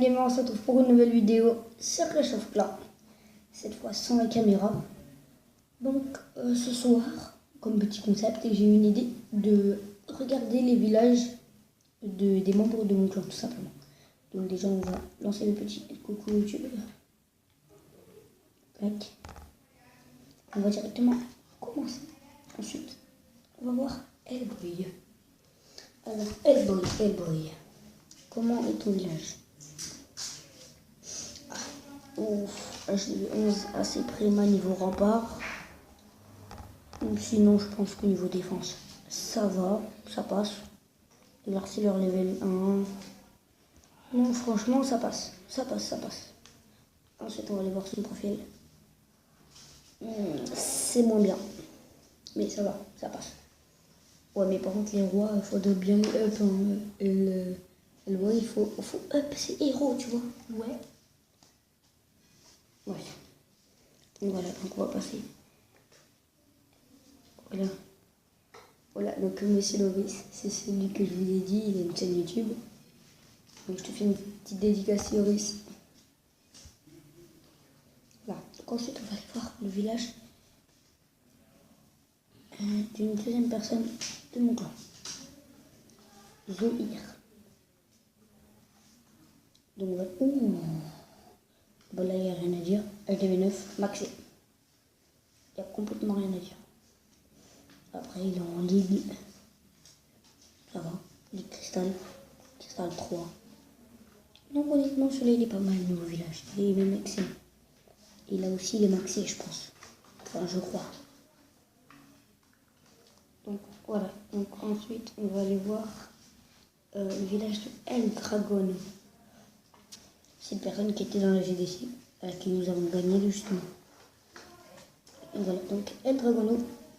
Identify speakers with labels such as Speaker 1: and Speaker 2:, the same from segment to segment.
Speaker 1: Gamer, on se retrouve pour une nouvelle vidéo sur Réchauffe Plat. Cette fois sans la caméra. Donc ce soir, comme petit concept, j'ai eu une idée de regarder les villages des membres de mon clan, tout simplement. Donc déjà on va lancer le petit coucou YouTube. Like. On va directement commencer. Ensuite, on va voir Hellboy. Alors Hellboy. Comment est ton village? J'ai eu 11 assez prima niveau rempart. Sinon, je pense qu'au niveau défense, ça va, ça passe. Merci leur level 1. Non, franchement, ça passe. Ça passe. Ensuite, on va aller voir son profil. C'est moins bien. Mais ça va, ça passe. Ouais, mais par contre, les rois, il faudrait bien up. Le roi, il faut up, c'est héros, tu vois. Ouais. Voilà, donc on va passer. Voilà, donc Monsieur Loris, c'est celui que je vous ai dit, il a une chaîne YouTube. Donc je te fais une petite dédicace, Loris. Voilà, donc ensuite on va aller voir le village d'une deuxième personne de mon clan. Zohir. Donc voilà. Bon là il n'y a rien à dire. LTV9, maxé. Il n'y a complètement rien à dire. Après il est en ligue. Ça va. Ligue cristal 3. Donc honnêtement celui-là il est pas mal, le nouveau village. Il est même excellent. Et là aussi il est maxé je pense. Enfin je crois. Donc voilà. Donc ensuite on va aller voir le village de El Dragon. C'est une personne qui était dans la GDC, avec qui nous avons gagné justement. Et voilà, donc El Dragono,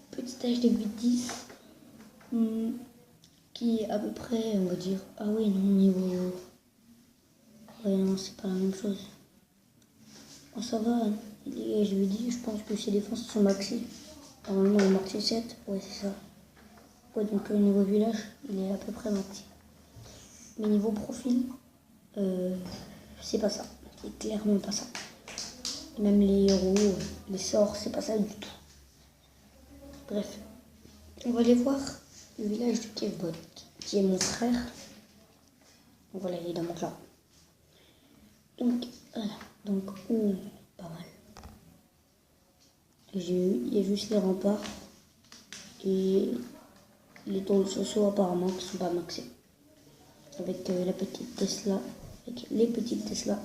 Speaker 1: petit âge de 8-10, qui est à peu près, on va dire, ah oui, non, niveau... Ouais, non, c'est pas la même chose. Bon, ça va, je lui dis, je pense que ses défenses sont maxées. Normalement, il est maxé 7, ouais, c'est ça. Ouais, donc au niveau village, il est à peu près maxé. Mais niveau profil, c'est pas ça. C'est clairement pas ça. Même les héros, les sorts, c'est pas ça du tout. Bref, on va aller voir le village de Kevbot, qui est mon frère. Donc voilà, il est dans mon clan. Donc, voilà. Donc, pas mal. Il y a juste les remparts et les tours sociaux apparemment qui sont pas maxés. Avec la petite Tesla, avec les petites Tesla,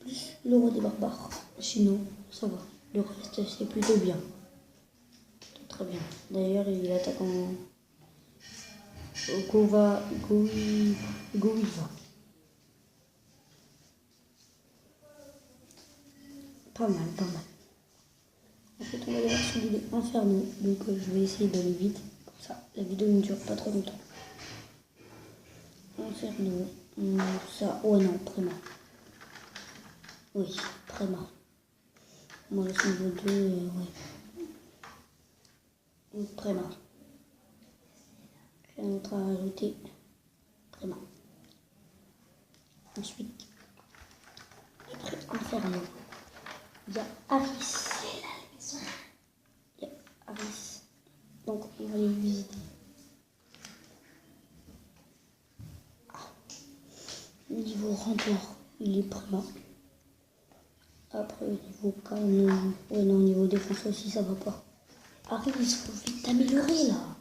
Speaker 1: plus le roi des barbares. Sinon, ça va. Le reste, c'est plutôt bien. Très bien. D'ailleurs, il attaque en Goiva. Pas mal. Ensuite, on va aller voir son vidéo Inferno. Donc, je vais essayer d'aller vite. Comme ça, la vidéo ne dure pas trop longtemps. Inferno. Ça. Oh non, Préma. Oui, Préma. Moi, le niveau 2, ouais. Préma. Un autre à rajouter. Préma. Ensuite, après Inferno, il y a Aris. Donc, on va aller visiter. Niveau rempart, il est Préma. Après, niveau canon, ouais, non, niveau défense aussi, ça va pas. Aris, il faut vite t'améliorer là.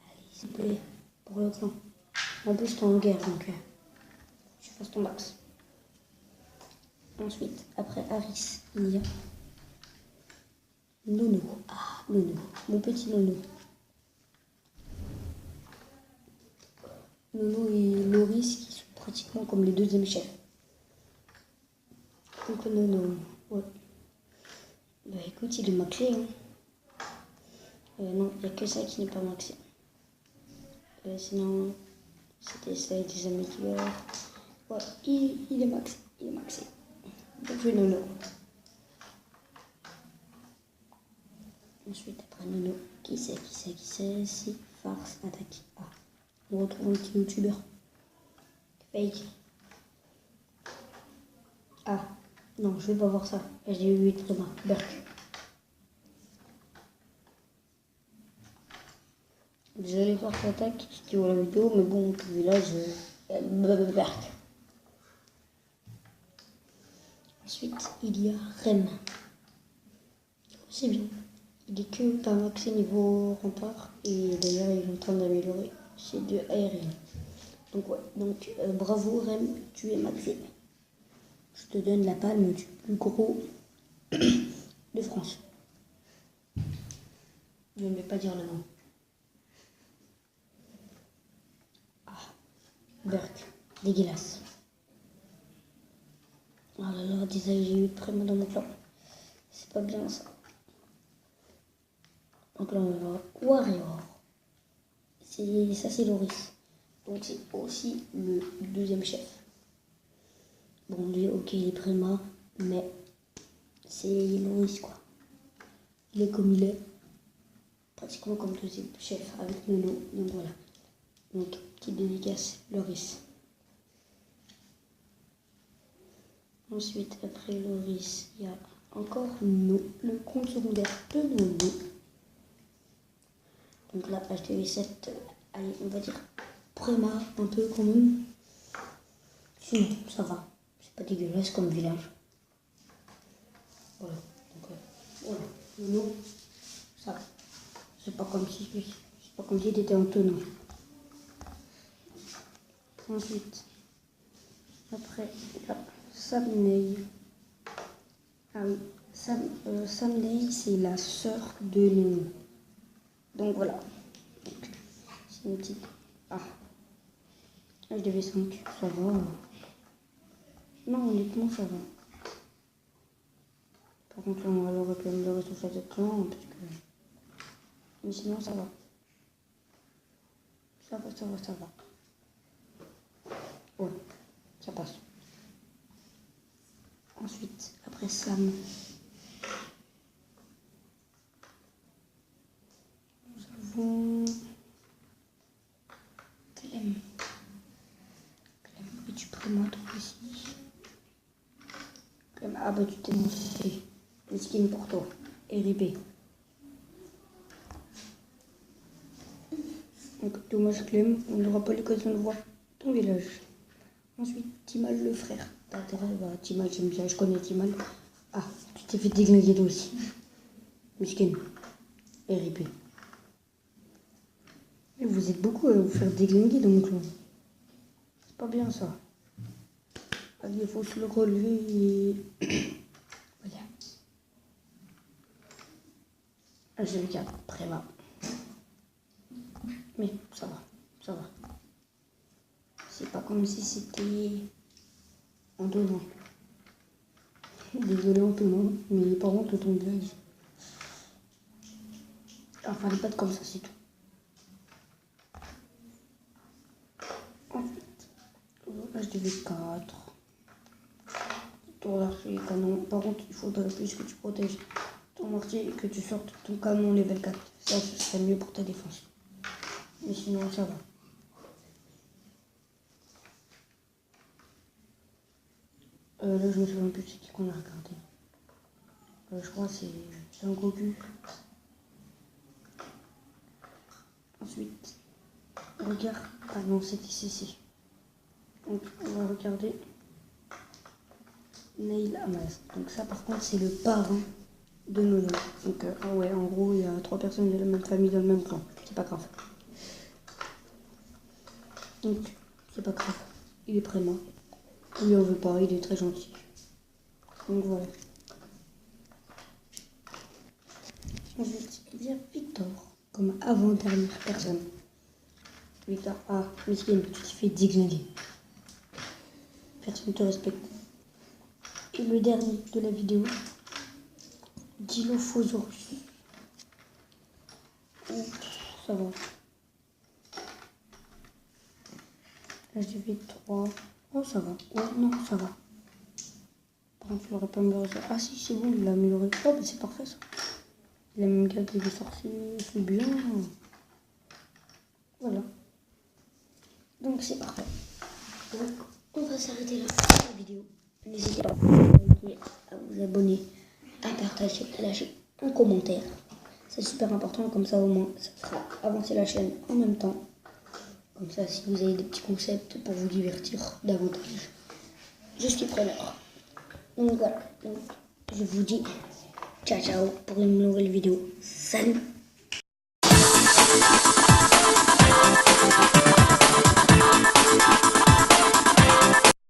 Speaker 1: Allez, s'il te plaît, pour le clan. En plus, t'es en guerre, donc tu fasses ton max. Ensuite, après Aris, il y a Nono. Ah, Nono, mon petit Nono. Nono et Loris qui sont pratiquement comme les deuxièmes chefs. Donc Nono, ouais. Bah écoute, il est maxé. Hein. Non, il n'y a que ça qui n'est pas maxé. Sinon, c'était ça et des amis qui meurent. Ouais, il est maxé. Donc je Nono. Ensuite, après Nono, qui c'est c'est Farce Attaque. Ah, on retrouve un petit youtubeur. Fake. Ah, non, je vais pas voir ça. J'ai eu 8 Prima. Berk. Désolé pour cette attaque, si tu vois la vidéo, mais bon, tout village, Berk. Ensuite, il y a Rem. C'est bien. Il est que pas maxé niveau rempart, et d'ailleurs, il est en train d'améliorer ses 2 aériens. Donc, ouais, donc bravo Rem, tu es maxé. Je te donne la palme du plus gros de France. Je ne vais pas dire le nom. Ah, Burk, dégueulasse. Oh là là, déjà j'ai eu Prima dans mon clan. C'est pas bien ça. Donc là on va voir Warrior. Ça c'est Loris. Donc c'est aussi le deuxième chef. Bon lui ok il est Prima, mais c'est Loris quoi. Il est comme il est. Pratiquement comme deuxième chef avec Nono. Donc voilà. Donc petite dédicace, Loris. Ensuite, après Loris, il y a encore Nono, le compte secondaire de Nono. Donc là, HDV7, allez, on va dire Prima un peu quand même. Sinon, ça va. C'est pas dégueulasse comme village. Voilà. Donc, voilà. Nono, ça va. C'est pas comme si t'étais en tonneau. Ensuite, après, il y a Samney. Ah oui, Samney, c'est la sœur de Nono. Donc voilà. C'est une petite. Ah. HDV5, ça va. Non, honnêtement, ça va. Par contre, là, on va leur réclamer le reste de clan. Parce que... Mais sinon, ça va. Ça va, ça va, ça va. Ouais, ça passe. Ensuite, après Sam, nous avons Clem. Clem, es-tu prêt moi toi aussi? Clem, ah bah tu t'es monté. Le skin pour toi. RIP. Donc dommage Clem, on n'aura pas l'occasion de voir ton village. Ensuite, Timal le frère. T'as intérêt, bah Timal, j'aime bien, je connais Timal. Ah, tu t'es fait déglinguer toi aussi. Miskin. RIP. Et vous êtes beaucoup à vous faire déglinguer dans mon clan. C'est pas bien ça. Allez, il faut se le relever et... voilà. Je le garde Prima. Mais ça va, ça va. C'est pas comme si c'était en donnant. Désolé Antonin, mais par contre ton blague. Enfin, fallait pas être comme ça, c'est tout. Ensuite, HDV4. Tour d'archer et canon. Par contre, il faudrait plus que tu protèges ton mortier et que tu sortes ton canon level 4. Ça, ce serait mieux pour ta défense. Mais sinon, ça va. Là, je me souviens plus c'est qui qu'on a regardé. Je crois que c'est un Goku. Ensuite, regarde. Ah non, c'était CC. Donc, on va regarder Nail Amas. Donc, ça, par contre, c'est le parrain de Nono. Donc, ah ouais, en gros, il y a 3 personnes de la même famille dans le même clan. C'est pas grave. Donc, c'est pas grave. Il est Prima. Il en veut pas, il est très gentil. Donc, voilà. Ensuite, il y a Victor, comme avant-dernière personne. Victor, ah, miskin, tu t'es fait déglinguer. Personne ne te respecte. Et le dernier de la vidéo, Dilophosaurus. Oh, ça va. Là, j'ai fait 3. Oh, ça va. Ouais, non, ça va. Par contre, il aurait pas amélioré ça. Ah, si, c'est bon, il l'a amélioré. Oh, bah, c'est parfait ça. Il a même gardé des sorciers. C'est bien. Voilà. Donc, c'est parfait. Donc, on va s'arrêter là pour la vidéo. N'hésitez pas à liker, à vous abonner, à partager, à lâcher un commentaire. C'est super important, comme ça au moins ça fera avancer la chaîne en même temps. Comme ça, si vous avez des petits concepts pour vous divertir davantage, je suis preneur. Donc voilà, donc, je vous dis ciao ciao pour une nouvelle vidéo. Salut!